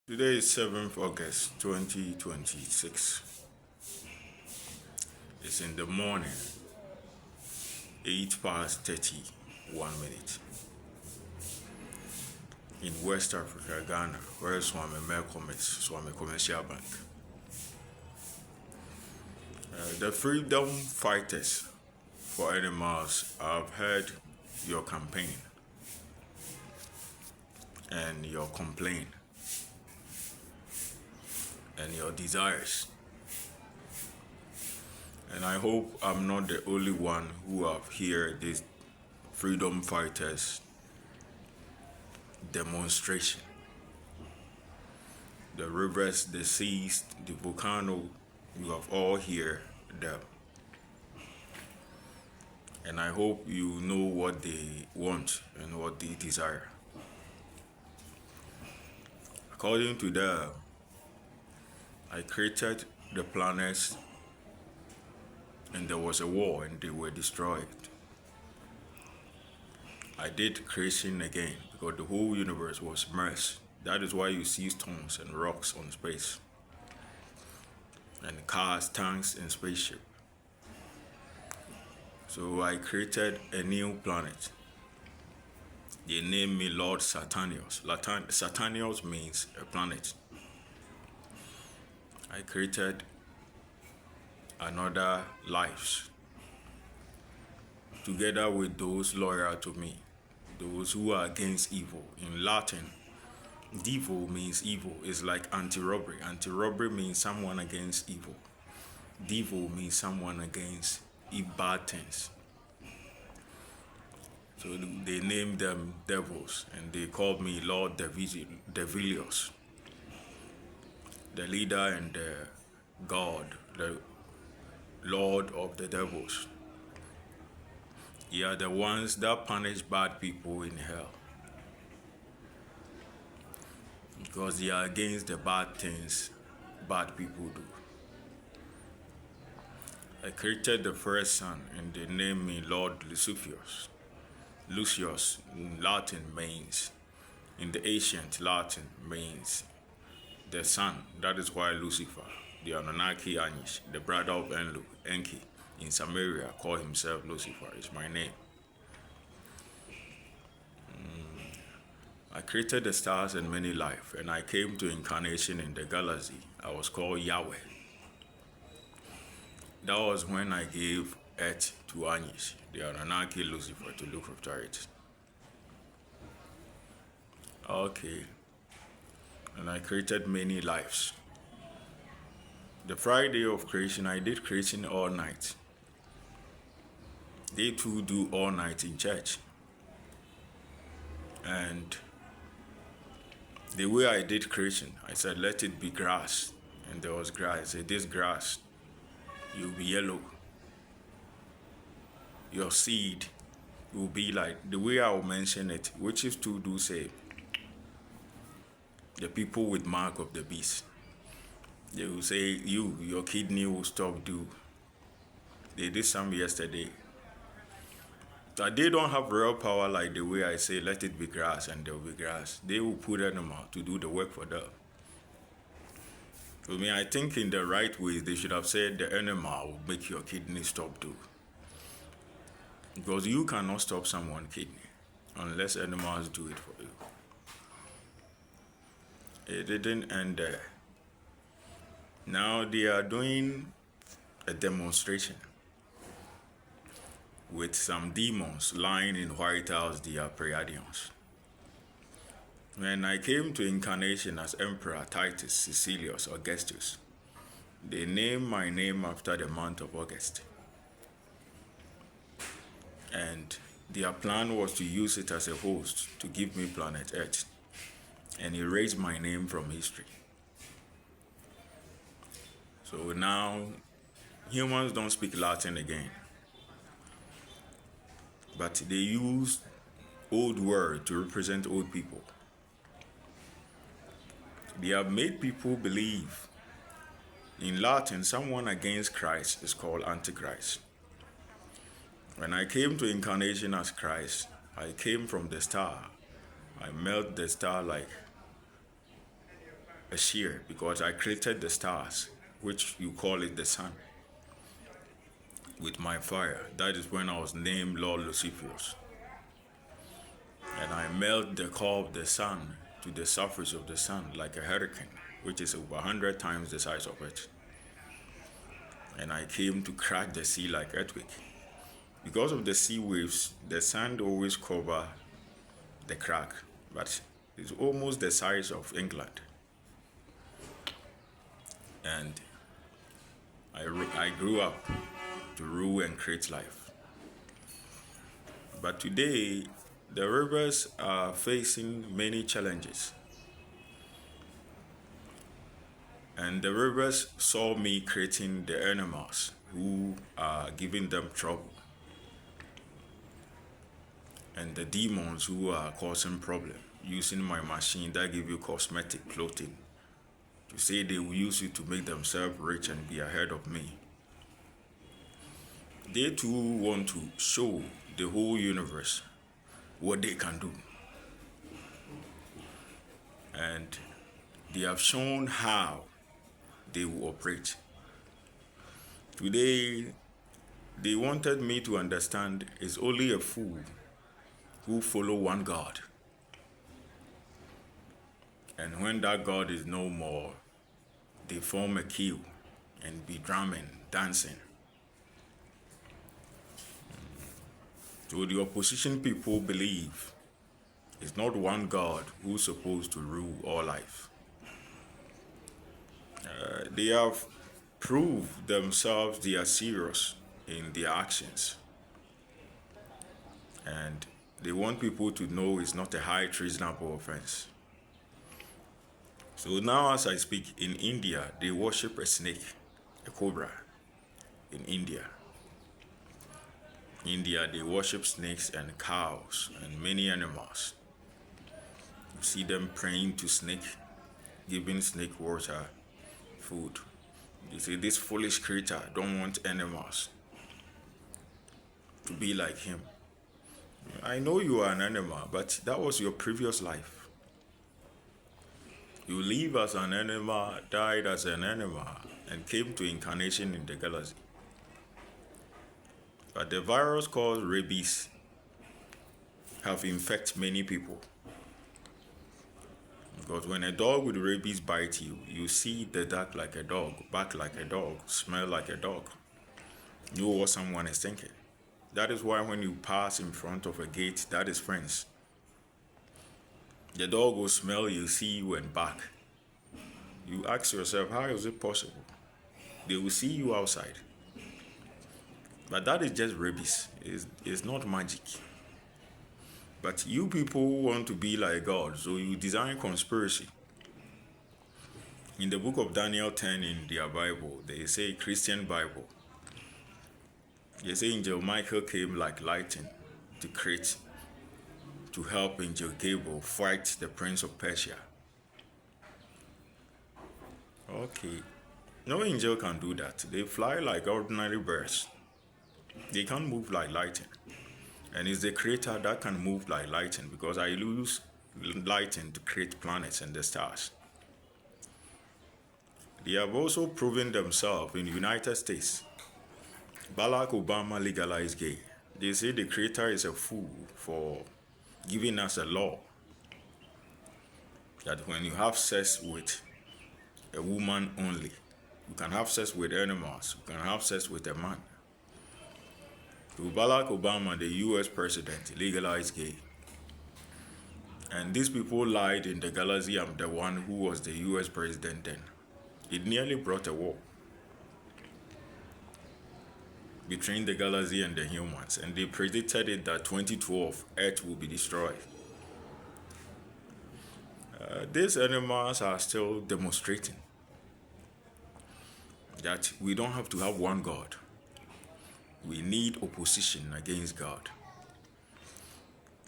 Today is 7th August 2026. It's in the morning, 8 past 31 minutes. In West Africa, Ghana, where Swami Melcom is, Swami Commercial Bank. The freedom fighters for animals have heard your campaign and your complaint and your desires. And I hope I'm not the only one who have heard this freedom fighters demonstration. The rivers, the seas, the volcano, you have all heard them. And I hope you know what they want and what they desire. According to them, I created the planets and there was a war and they were destroyed. I did creation again because the whole universe was immersed. That is why you see stones and rocks on space and cars, tanks, and spaceship. So I created a new planet. They named me Lord Saturnius. Saturnius means a planet. I created another lives together with those loyal to me, those who are against evil. In Latin, devo means evil. It's like anti-robbery. Anti-robbery means someone against evil. Devo means someone against bad things. So they named them devils and they called me Lord Devilios, the leader and the God, the Lord of the devils. They are the ones that punish bad people in hell because they are against the bad things bad people do. I created the first son and they named me Lord Luciferus. Lucius in Latin means, in the ancient Latin means the sun. That is why Lucifer, the Anunnaki Anish, the brother of Enki, in Samaria, called himself Lucifer. It's my name. I created the stars and many life, and I came to incarnation in the galaxy. I was called Yahweh. That was when I gave Earth to Anish, the Anunnaki Lucifer, to look after it. Okay. And I created many lives. The Friday of creation, I did creation all night. They too do all night in church. And the way I did creation, I said, let it be grass. And there was grass. I said, this grass, you'll be yellow. Your seed will be like, the way I will mention it, witches too do say, the people with mark of the beast. They will say, your kidney will stop do. They did some yesterday. That they don't have real power like the way I say, let it be grass and there will be grass. They will put animal to do the work for them. I think in the right way, they should have said the animal will make your kidney stop do. Because you cannot stop someone's kidney unless animals do it for you. It didn't end there. Now they are doing a demonstration with some demons lying in White House, they are Pleiadians. When I came to incarnation as Emperor Titus Caecilius Augustus, they named my name after the month of August. And their plan was to use it as a host to give me planet Earth and erase my name from history. So now humans don't speak Latin again, but they use old words to represent old people. They have made people believe in Latin someone against Christ is called Antichrist. When I came to incarnation as Christ, I came from the star. I melt the star like a share because I created the stars, which you call it the sun, with my fire. That is when I was named Lord Luciferus. And I melt the core of the sun to the surface of the sun like a hurricane, which is over 100 times the size of it. And I came to crack the sea like earthquake. Because of the sea waves, the sand always cover the crack, but it's almost the size of England. And I grew up to rule and create life. But today, the rivers are facing many challenges. And the rivers saw me creating the animals who are giving them trouble. And the demons who are causing problem, using my machine that give you cosmetic clothing to say they will use it to make themselves rich and be ahead of me. They too want to show the whole universe what they can do. And they have shown how they will operate. Today, they wanted me to understand it's only a fool who follow one God. And when that God is no more, they form a queue and be drumming, dancing. So the opposition people believe it's not one God who's supposed to rule all life. They have proved themselves they are serious in their actions. And they want people to know it's not a high treasonable offense. So now as I speak, in India, they worship a snake, a cobra, in India. India, they worship snakes and cows and many animals. You see them praying to snake, giving snake water, food. They say this foolish creature don't want animals to be like him. I know you are an animal, but that was your previous life. You live as an animal, died as an animal, and came to incarnation in the galaxy. But the virus called rabies have infected many people. Because when a dog with rabies bites you, you see the dark like a dog, back like a dog, smell like a dog. Know what someone is thinking. That is why when you pass in front of a gate, that is friends. The dog will smell you, see you, and back. You ask yourself, how is it possible? They will see you outside. But that is just rabies. It's not magic. But you people want to be like God, so you design conspiracy. In the book of Daniel 10 in their Bible, they say Christian Bible. They say Angel Michael came like lightning to help Angel Gabriel fight the Prince of Persia. Okay. No angel can do that. They fly like ordinary birds. They can't move like lightning. And it's the creator that can move like lightning because I use lightning to create planets and the stars. They have also proven themselves in the United States. Barack Obama legalized gay. They say the creator is a fool for giving us a law that when you have sex with a woman only, you can have sex with animals, you can have sex with a man. So Barack Obama, the US president, legalized gay. And these people lied in the galaxy. I'm the one who was the US president then. It nearly brought a war between the galaxy and the humans. And they predicted it that 2012, Earth will be destroyed. These animals are still demonstrating that we don't have to have one God. We need opposition against God.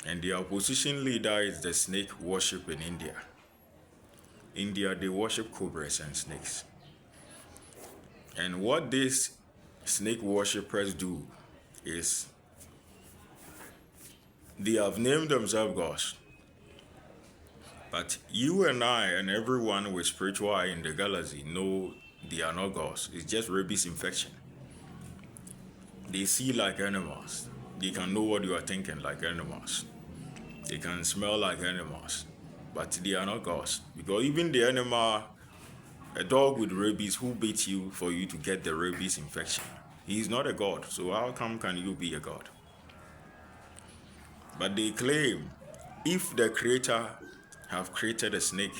And the opposition leader is the snake worship in India. India, they worship cobras and snakes. And what these snake worshippers do is they have named themselves gods. But you and I and everyone with spiritual eye in the galaxy know they are not gods. It's just rabies infection. They see like animals. They can know what you are thinking like animals. They can smell like animals. But they are not gods. Because even the animal, a dog with rabies who beats you for you to get the rabies infection, he is not a god. So how come can you be a god? But they claim if the creator have created a snake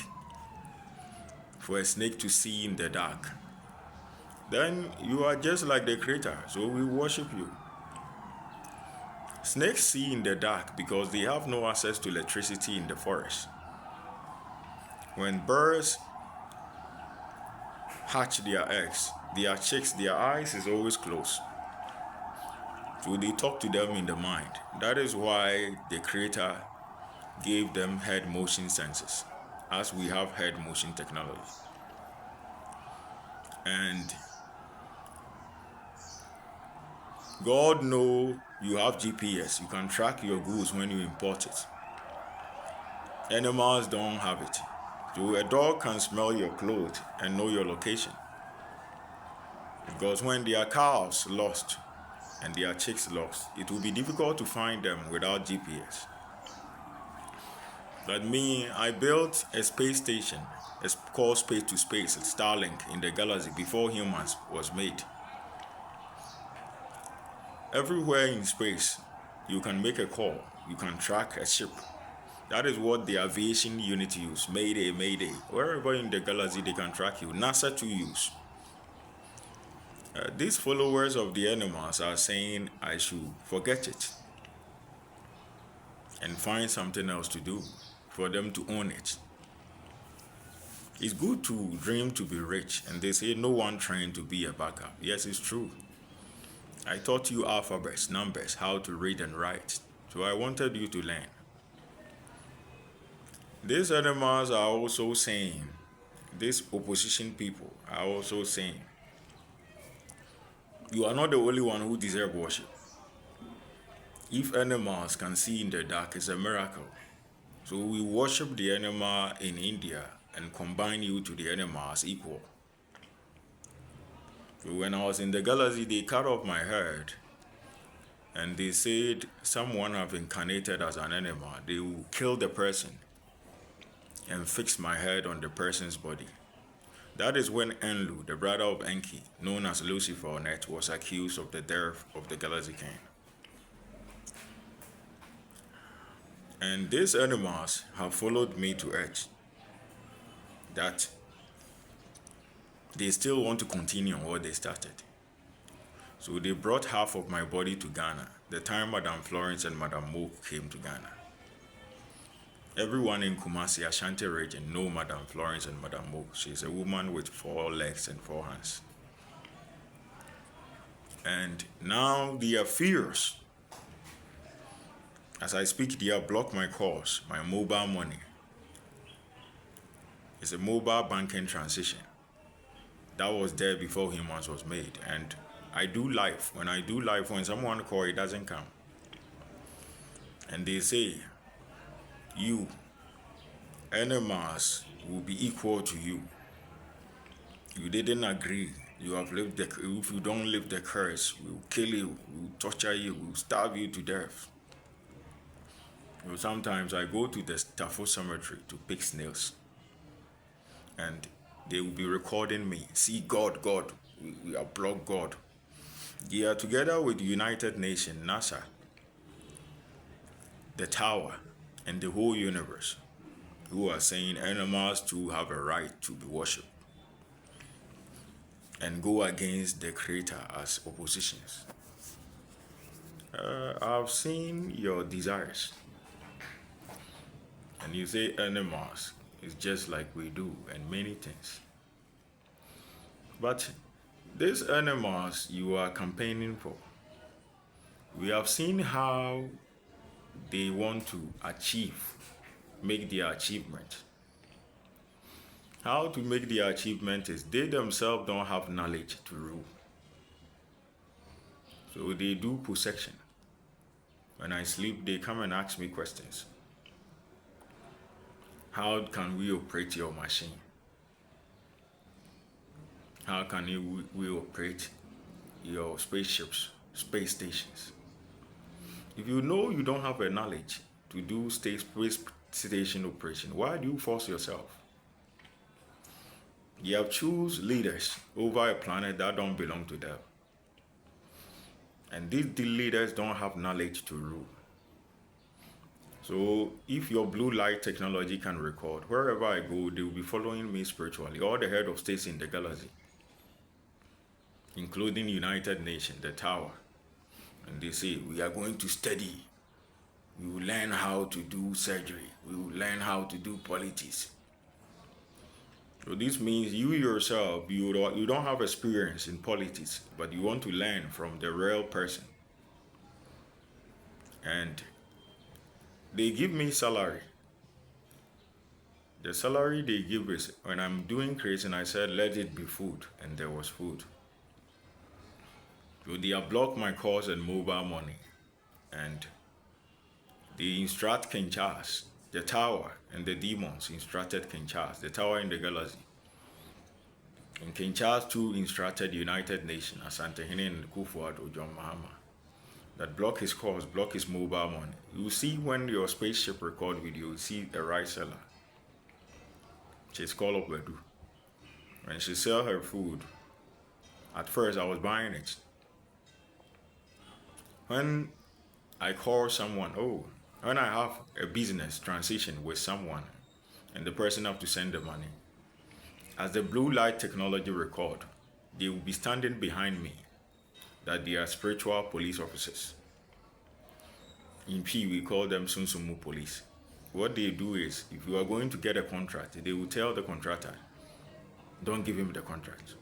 for a snake to see in the dark, then you are just like the creator, so we worship you. Snakes see in the dark because they have no access to electricity in the forest. When birds hatch their eggs, their chicks, their eyes is always closed. So they talk to them in the mind. That is why the creator gave them head motion sensors, as we have head motion technology. And God know you have GPS. You can track your goods when you import it. Animals don't have it. So a dog can smell your clothes and know your location. Because when their cows lost and their chicks lost, it will be difficult to find them without GPS. But me, I built a space station. It's called Space to Space, Starlink, in the galaxy before humans was made. Everywhere in space, you can make a call. You can track a ship. That is what the aviation unit use. Mayday, Mayday. Wherever in the galaxy they can track you. NASA too use. These followers of the animals are saying I should forget it and find something else to do for them to own it. It's good to dream to be rich, and they say no one trained to be a backup. Yes, it's true. I taught you alphabets, numbers, how to read and write. So I wanted you to learn. These animals are also saying, these opposition people are also saying, you are not the only one who deserve worship. If animals can see in the dark, it's a miracle. So we worship the animal in India and combine you to the animal as equal. So when I was in the galaxy, they cut off my head and they said someone have incarnated as an animal. They will kill the person and fix my head on the person's body. That is when Enlil, the brother of Enki, known as Lucifer on earth, was accused of the death of the Galaxy King. And these animals have followed me to earth, that they still want to continue on what they started. So they brought half of my body to Ghana, the time Madame Florence and Madame Mo came to Ghana. Everyone in Kumasi, Ashanti region, know Madame Florence and Madame Mo. She's a woman with 4 legs and 4 hands. And now they are fierce. As I speak, they have blocked my calls, my mobile money. It's a mobile banking transition. That was there before humans was made. And I do live. When I do live, when someone calls, it doesn't come. And they say, you, animals will be equal to you. You didn't agree. You have lived if you don't live the curse, we will kill you, we will torture you, we will starve you to death. You know, sometimes I go to the Tafo cemetery to pick snails. And they will be recording me. See God, God. We are blocked God. They are together with United Nations, NASA, the Tower, and the whole universe, who are saying animals too have a right to be worshipped and go against the Creator as oppositions. I've seen your desires. And you say animals is just like we do and many things. But these animals you are campaigning for, we have seen how they want to make their achievement. How to make their achievement is they themselves don't have knowledge to rule. So they do possession. When I sleep, they come and ask me questions. How can we operate your machine? How can we operate your spaceships, space stations? If you know you don't have a knowledge to do space station operation, why do you force yourself? You have choose leaders over a planet that don't belong to them. And these leaders don't have knowledge to rule. So if your blue light technology can record, wherever I go, they will be following me spiritually, all the head of states in the galaxy, including United Nations, the tower. And they say, we are going to study. We will learn how to do surgery. We will learn how to do politics. So this means you yourself, you don't have experience in politics, but you want to learn from the real person. And they give me salary. The salary they give is, when I'm doing creation, I said, let it be food, and there was food. So they have blocked my calls and mobile money. And they instruct King Charles, the tower, and the demons instructed King Charles, the tower in the galaxy. And King Charles too instructed the United Nations, Asante Hene and Kufuor John Mahama, that block his calls, block his mobile money. You see when your spaceship record video, you see a rice seller. She's called Obedu. When she sell her food, at first I was buying it. When I call someone, when I have a business transition with someone and the person have to send the money, as the blue light technology record, they will be standing behind me, that they are spiritual police officers. In P, we call them Sunsumu police. What they do is, if you are going to get a contract, they will tell the contractor, don't give him the contract.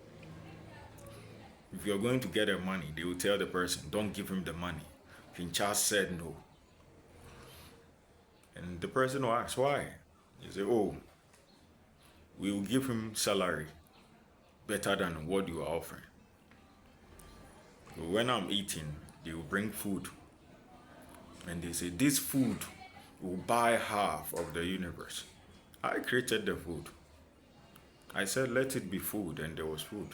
If you are going to get the money, they will tell the person, don't give him the money. King Charles said no. And the person will ask, why? They say, we will give him salary better than what you are offering. So when I'm eating, they will bring food. And they say, this food will buy half of the universe. I created the food. I said, let it be food, and there was food.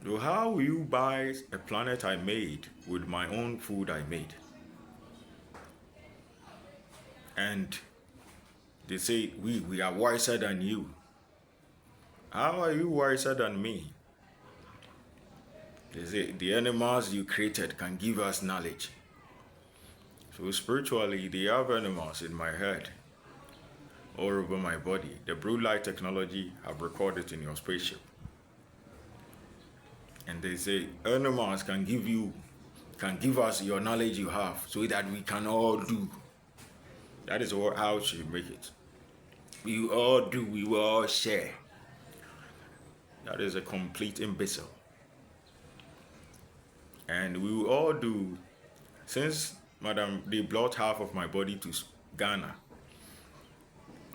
So how will you buy a planet I made with my own food I made? And they say, we are wiser than you. How are you wiser than me? They say, the animals you created can give us knowledge. So spiritually, they have animals in my head, all over my body. The blue light technology have recorded in your spaceship. And they say, animals can give us your knowledge you have, so that we can all do. That is how she make it. We all do, we will all share. That is a complete imbecile. And we will all do, since Madam, they brought half of my body to Ghana.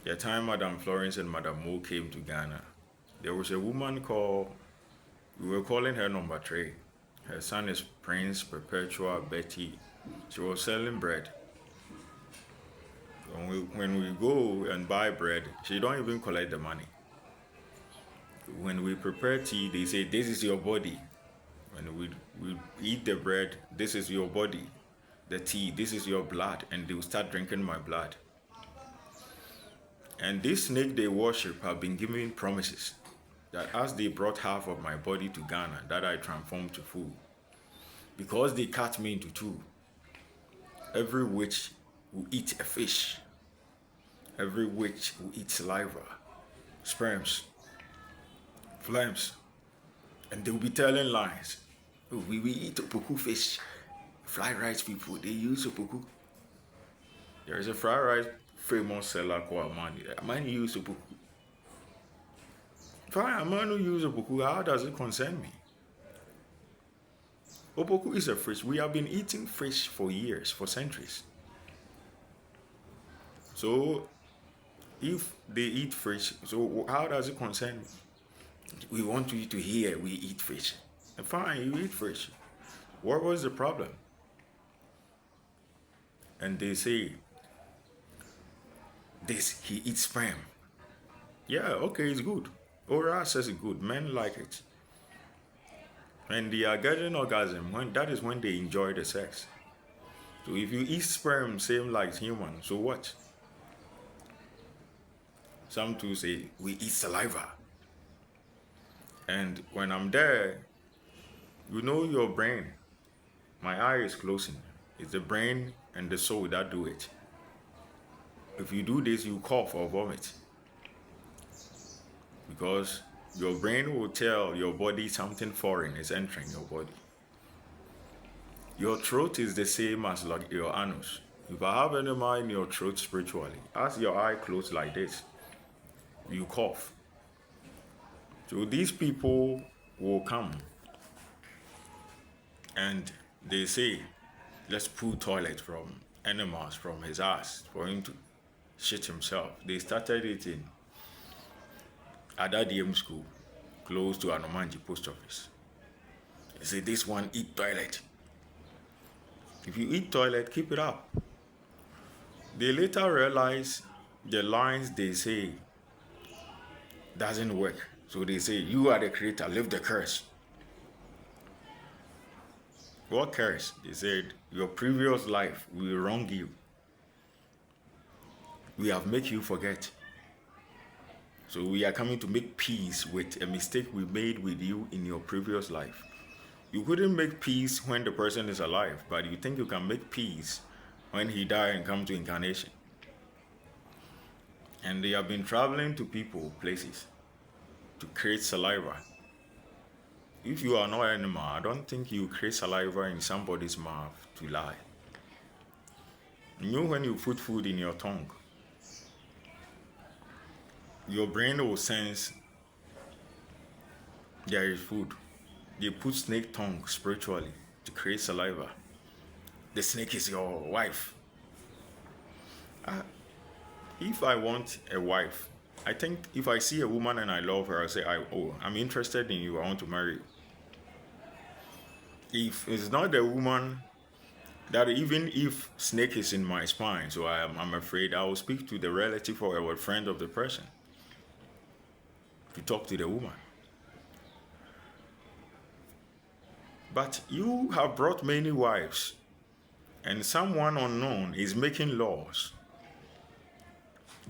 The time Madam Florence and Madam Mo came to Ghana, there was a woman called, we were calling her number 3. Her son is Prince Perpetua Betty. She was selling bread. When we go and buy bread, she don't even collect the money. When we prepare tea, they say, this is your body. When we eat the bread, this is your body. The tea, this is your blood. And they will start drinking my blood. And this snake they worship have been giving promises that as they brought half of my body to Ghana, that I transformed to food. Because they cut me into 2. Every witch will eat a fish. Every witch will eat saliva, sperms, flames. And they will be telling lies. We eat opoku fish. Fried rice people, they use opoku. There is a fried rice famous seller called Amani. Amani use opoku. Fine, Amani use opoku. How does it concern me? Opoku is a fish. We have been eating fish for years, for centuries. So, if they eat fish, so how does it concern me? We want you to hear we eat fish. Fine, you eat fish. What was the problem? And they say, this, he eats sperm. Yeah, okay, it's good. Oral sex is good. Men like it. And they are getting orgasm when that is when they enjoy the sex. So if you eat sperm, same like human, so what? Some too say we eat saliva. And when I'm there, you know your brain. My eye is closing. It's the brain and the soul that do it. If you do this, you cough or vomit. Because your brain will tell your body something foreign is entering your body. Your throat is the same as like your anus. If I have enema in your throat spiritually, as your eye closed like this, you cough. So these people will come and they say, let's pull toilet from enemas from his ass for him to shit himself. They started it in Adadiem school, close to Anomanji post office. They say this one eat toilet. If you eat toilet, keep it up. They later realize the lines they say doesn't work. So they say, you are the creator, live the curse. What curse? They said, your previous life, we wrong you. We have made you forget. So we are coming to make peace with a mistake we made with you in your previous life. You couldn't make peace when the person is alive, but you think you can make peace when he died and come to incarnation. And they have been traveling to people, places, to create saliva. If you are not an animal, I don't think you create saliva in somebody's mouth to lie. You know when you put food in your tongue, your brain will sense there is food. They put snake tongue spiritually to create saliva. The snake is your wife. If I want a wife, I think if I see a woman and I love her, I say, I'm interested in you, I want to marry you. If it's not the woman, that even if snake is in my spine, so I'm afraid, I will speak to the relative or a friend of the person to talk to the woman. But you have brought many wives, and someone unknown is making laws,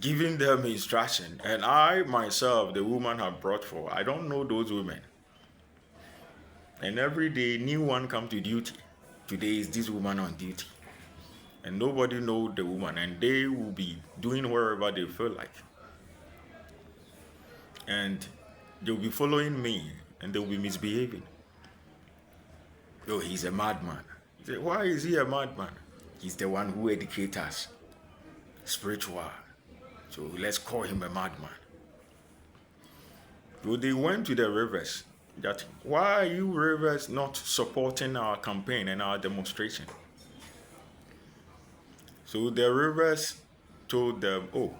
giving them instruction, and I myself, the woman have brought for, I don't know those women. And every day, new one come to duty. Today is this woman on duty. And nobody know the woman, and they will be doing wherever they feel like. And they'll be following me, and they'll be misbehaving. Oh, he's a madman. Say, why is he a madman? He's the one who educates us. Spiritual. So let's call him a madman. So they went to the rivers. That why are you rivers not supporting our campaign and our demonstration? So the rivers told them, oh,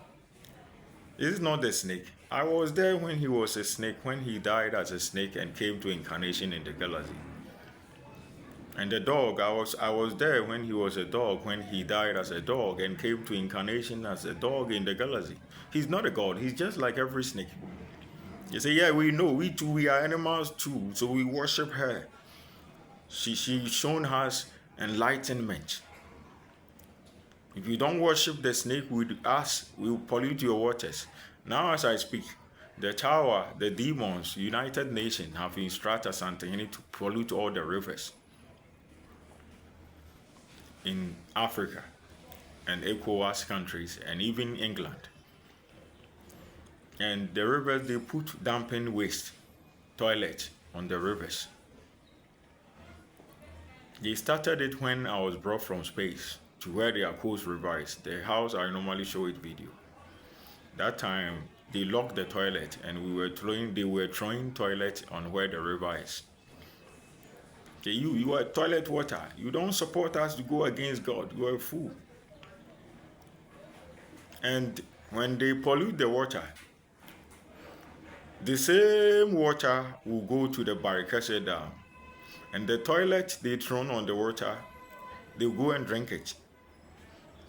this is not the snake. I was there when he was a snake, when he died as a snake and came to incarnation in the galaxy. And the dog, I was there when he was a dog, when he died as a dog and came to incarnation as a dog in the galaxy. He's not a god, he's just like every snake. You say, yeah, we know, we too, we are animals too, so we worship her. She's shown us enlightenment. If you don't worship the snake with us, we will pollute your waters. Now as I speak, the tower, the demons, United Nations have instructed Santini to pollute all the rivers in Africa and ECOWAS countries and even England. And the rivers, they put dumping waste, toilet on the rivers. They started it when I was brought from space to where the Akos River is, the house I normally show it video. That time, they locked the toilet and they were throwing toilet on where the river is. Okay, you are toilet water. You don't support us to go against God. You are a fool. And when they pollute the water, the same water will go to the Barikashe Dam. And the toilet they thrown on the water, they go and drink it.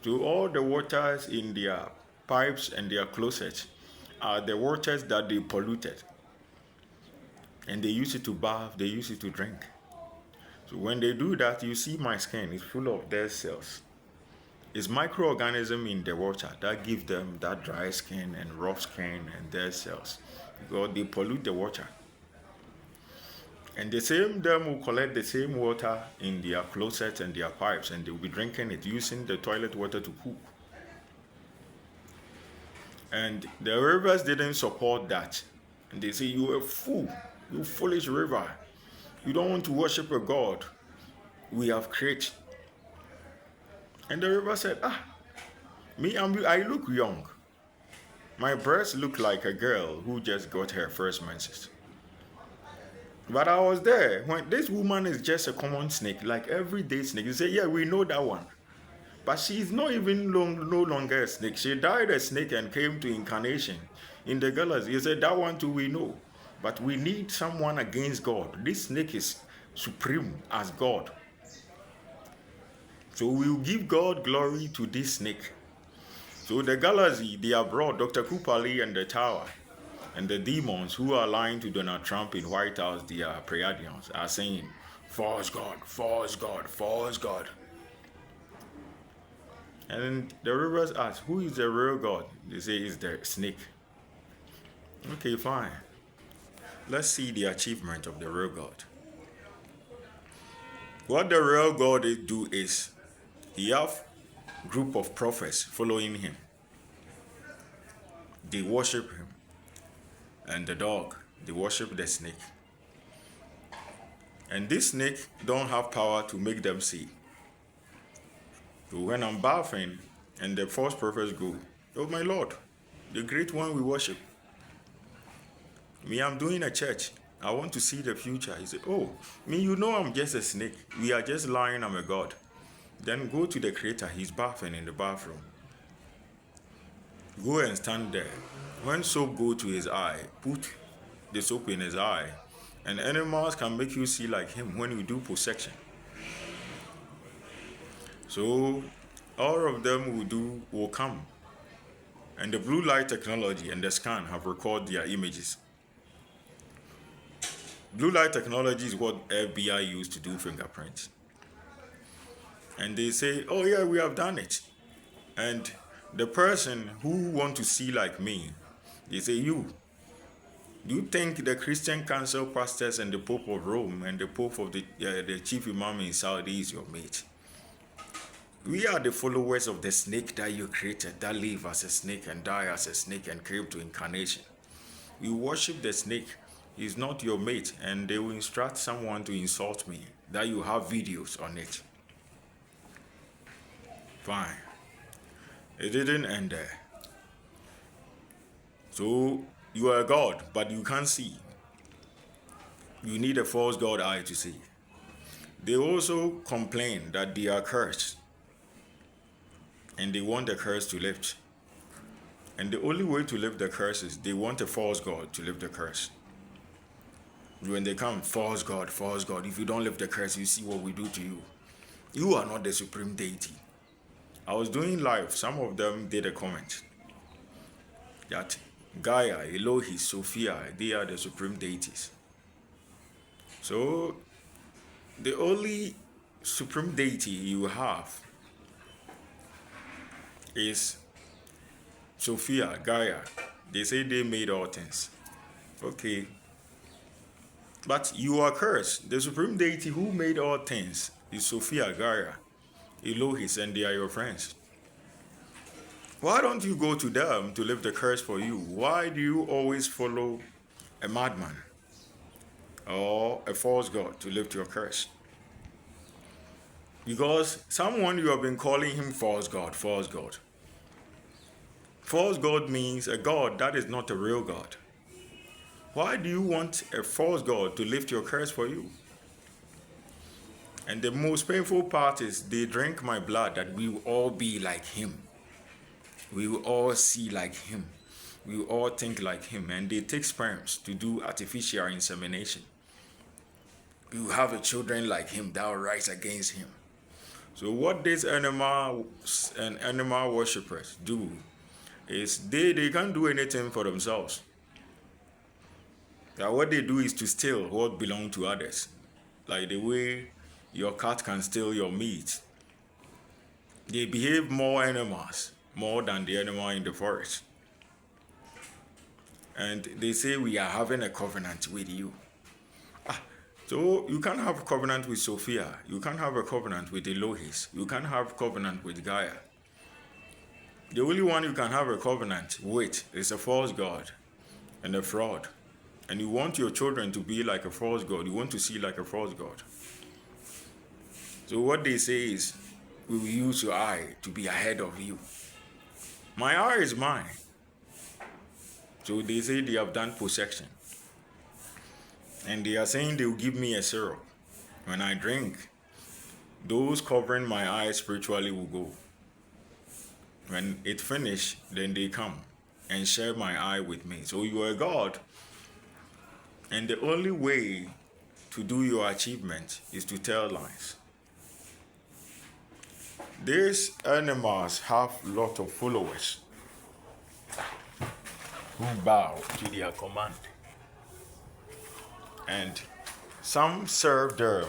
So all the waters in their pipes and their closets are the waters that they polluted. And they use it to bath, they use it to drink. So when they do that, you see my skin is full of dead cells. It's microorganisms in the water that give them that dry skin and rough skin and dead cells because they pollute the water. And the same them will collect the same water in their closets and their pipes, and they'll be drinking it using the toilet water to poop. And the rivers didn't support that. And they say, "You a fool, you foolish river. You don't want to worship a God we have created." And the river said, I look young. My breasts look like a girl who just got her first menses. But I was there when this woman is just a common snake, like everyday snake. You say, yeah, we know that one. But she's not even no longer a snake. She died a snake and came to incarnation in the galaxy. You said, that one too we know. But we need someone against God. This snake is supreme as God. So we will give God glory to this snake. So the galaxy, they are brought Dr. Kupali and the tower. And the demons who are lying to Donald Trump in White House, the Pleiadians, are saying, false God, false God, false God. And the rivers ask, who is the real God? They say it's the snake. Okay, fine. Let's see the achievement of the real God. What the real God do is, he have group of prophets following him. They worship him. And the dog, they worship the snake. And this snake don't have power to make them see. So when I'm bathing and the false prophets go, oh my Lord, the great one we worship. Me, I'm doing a church. I want to see the future. He said, oh, me, you know I'm just a snake. We are just lying, I'm a God. Then go to the creator, he's bathing in the bathroom. Go and stand there. When soap go to his eye, put the soap in his eye. And animals can make you see like him when you do possession. So all of them will come. And the blue light technology and the scan have recorded their images. Blue light technology is what FBI used to do fingerprints. And they say, oh yeah, we have done it. And the person who want to see like me, they say, do you think the Christian Council pastors and the Pope of Rome and the Pope of the chief imam in Saudi is your mate? We are the followers of the snake that you created, that live as a snake and die as a snake and came to incarnation. We worship the snake. He's not your mate, and they will instruct someone to insult me, that you have videos on it. Fine. It didn't end there. So you are a God, but you can't see. You need a false God eye to see. They also complain that they are cursed, and they want the curse to lift. And the only way to lift the curse is they want a false God to lift the curse. When they come, false God, if you don't lift the curse, you see what we do to you. You are not the supreme deity. I was doing live, some of them did a comment that Gaia, Elohi, Sophia, they are the supreme deities. So the only supreme deity you have is Sophia, Gaia. They say they made all things. Okay. But you are cursed. The supreme deity who made all things is Sophia, Gaia, Elohis, and they are your friends. Why don't you go to them to lift the curse for you? Why do you always follow a madman or a false god to lift your curse? Because someone you have been calling him false god, false god. False god means a god that is not a real God. Why do you want a false god to lift your curse for you? And the most painful part is they drink my blood that we will all be like him. We will all see like him. We will all think like him. And they take sperms to do artificial insemination. We will have a children like him that will rise against him. So what these animal worshippers do, is they can't do anything for themselves. That what they do is to steal what belongs to others. Like the way your cat can steal your meat. They behave more animals, more than the animal in the forest. And they say we are having a covenant with you. So you can't have a covenant with Sophia. You can't have a covenant with Elohis. You can't have a covenant with Gaia. The only one you can have a covenant with is a false god and a fraud. And you want your children to be like a false god. You want to see like a false god. So what they say is, we will use your eye to be ahead of you. My eye is mine. So they say they have done possession. And they are saying they will give me a syrup. When I drink, those covering my eyes spiritually will go. When it finishes, then they come and share my eye with me. So you are a God. And the only way to do your achievement is to tell lies. These animals have a lot of followers who bow to their command. And some serve them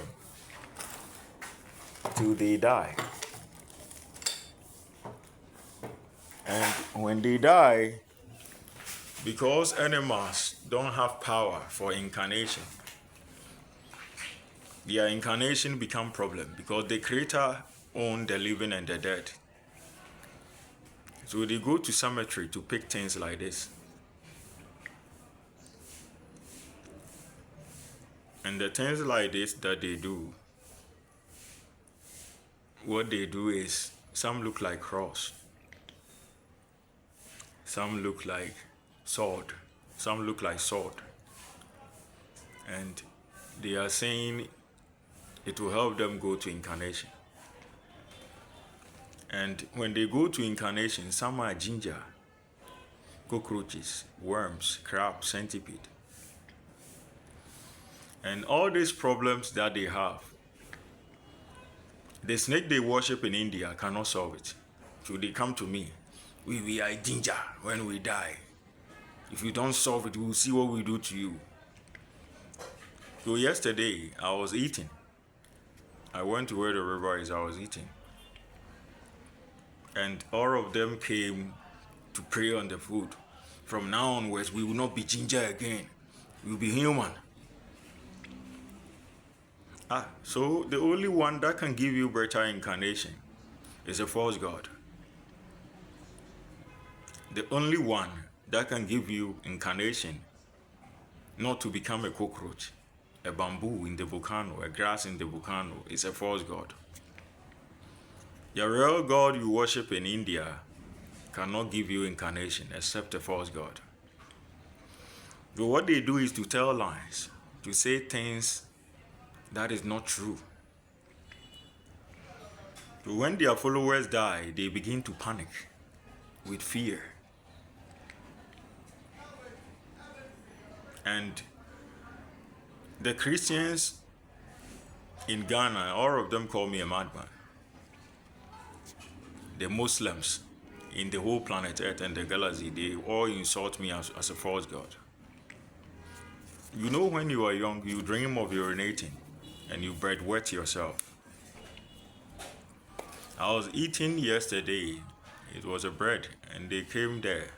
till they die. And when they die, because animals don't have power for incarnation, their incarnation become problem because the Creator owns the living and the dead. So they go to cemetery to pick things like this. And the things like this that they do, what they do is, some look like cross, some look like sword, some look like sword. And they are saying it will help them go to incarnation. And when they go to incarnation, some are ginger, cockroaches, worms, crabs, centipede. And all these problems that they have, the snake they worship in India cannot solve it. So they come to me. We are ginger when we die. If you don't solve it, we'll see what we do to you. So yesterday, I was eating. I went to where the river is, I was eating. And all of them came to pray on the food. From now onwards, we will not be ginger again. We will be human. So the only one that can give you better incarnation is a false god. The only one that can give you incarnation, not to become a cockroach, a bamboo in the volcano, a grass in the volcano, is a false god. The real God you worship in India cannot give you incarnation except a false god. So what they do is to tell lies, to say things that is not true. So when their followers die, they begin to panic with fear. And the Christians in Ghana, all of them call me a madman. The Muslims in the whole planet Earth and the galaxy, they all insult me as a false god. You know, when you are young, you dream of urinating and you bread wet yourself. I was eating yesterday. It was a bread and they came there.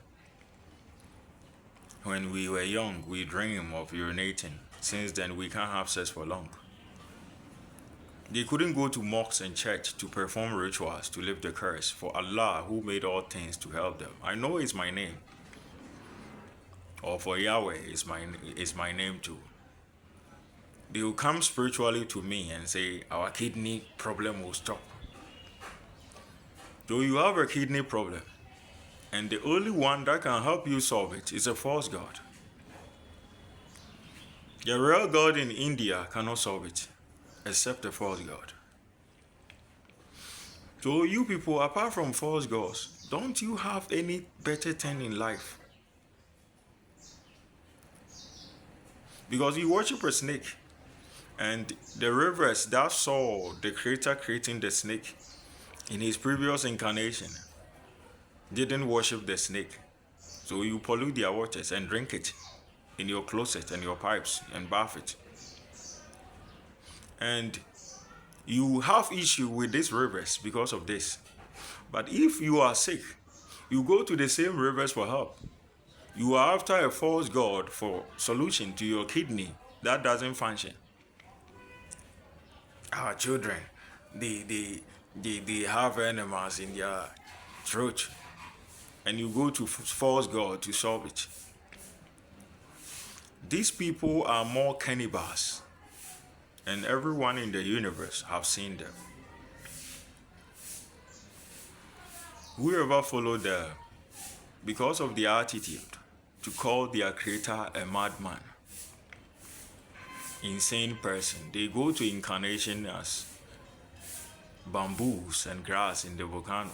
When we were young, we dream of urinating. Since then, we can't have sex for long. They couldn't go to mosques and church to perform rituals to lift the curse for Allah, who made all things, to help them. I know it's my name. Or for Yahweh is my name too. They will come spiritually to me and say, our kidney problem will stop. So you have a kidney problem, and the only one that can help you solve it is a false god. The real God in India cannot solve it, except a false god. So you people, apart from false gods, don't you have any better thing in life? Because you worship a snake, and the rivers that saw the Creator creating the snake in his previous incarnation, didn't worship the snake. So you pollute their waters and drink it in your closet and your pipes and bath it. And you have issue with these rivers because of this. But if you are sick, you go to the same rivers for help. You are after a false god for solution to your kidney that doesn't function. Our children, they have enemas in their throat, and you go to false god to solve it. These people are more cannibals, and everyone in the universe have seen them. Whoever followed them, because of their attitude to call their creator a madman, insane person, they go to incarnation as bamboos and grass in the volcano.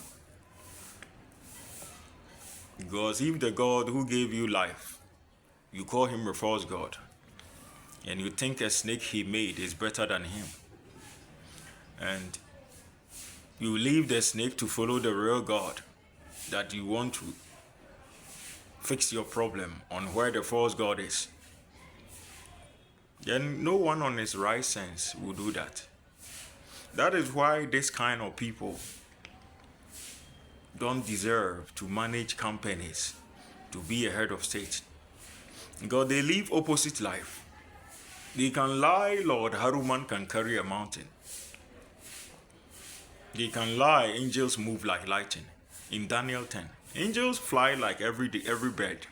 Because if the God who gave you life, you call him a false God, and you think a snake he made is better than him, and you leave the snake to follow the real God, that you want to fix your problem on where the false God is, then no one on his right sense will do that. That is why this kind of people don't deserve to manage companies, to be a head of state, because they live opposite life. They can lie, Lord Haruman can carry a mountain. They can lie, angels move like lightning. In Daniel 10, angels fly like every bird.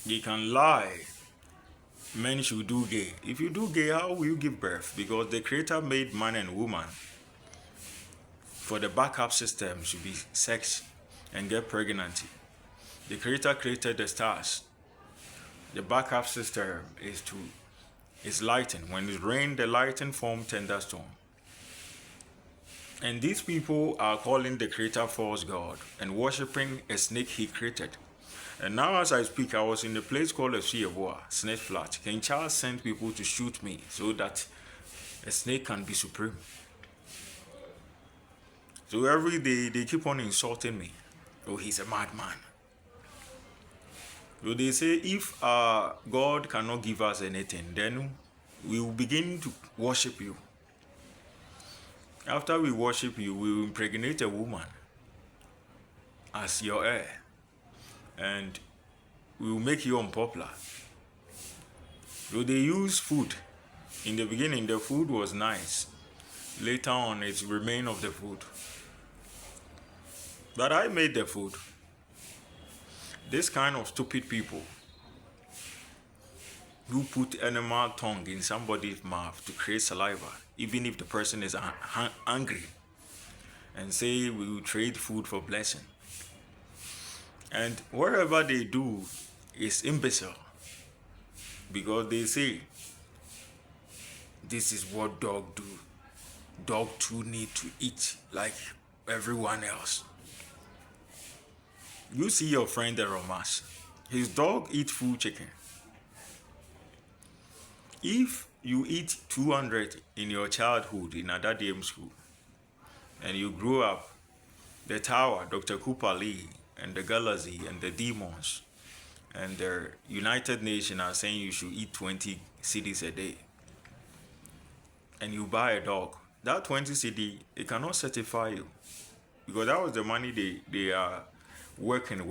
They can lie, men should do gay. If you do gay, how will you give birth? Because the Creator made man and woman for the backup system should be sex and get pregnant. The Creator created the stars. The backup system is lighting. When it rains, the lightning form thunderstorm. And these people are calling the Creator false God and worshipping a snake he created. And now as I speak, I was in a place called Efsieboa, Snake Flat. King Charles sent people to shoot me so that a snake can be supreme. So every day they keep on insulting me. Oh, he's a madman. So they say if God cannot give us anything, then we will begin to worship you. After we worship you, we will impregnate a woman as your heir, and we will make you unpopular. So they use food. In the beginning, the food was nice. Later on, it's remain of the food. But I made the food. This kind of stupid people who put animal tongue in somebody's mouth to create saliva, even if the person is angry, and say we will trade food for blessing. And whatever they do is imbecile, because they say this is what dog do. Dog too need to eat like everyone else. You see your friend Romas, his dog eat full chicken. If you eat 200 in your childhood in Adadiem school, and you grow up, the Tower, Dr. Cooper Lee, and the Galaxy, and the Demons, and the United Nations are saying you should eat 20 cedis a day, and you buy a dog, that 20 cedi, it cannot satisfy you, because that was the money they are working with.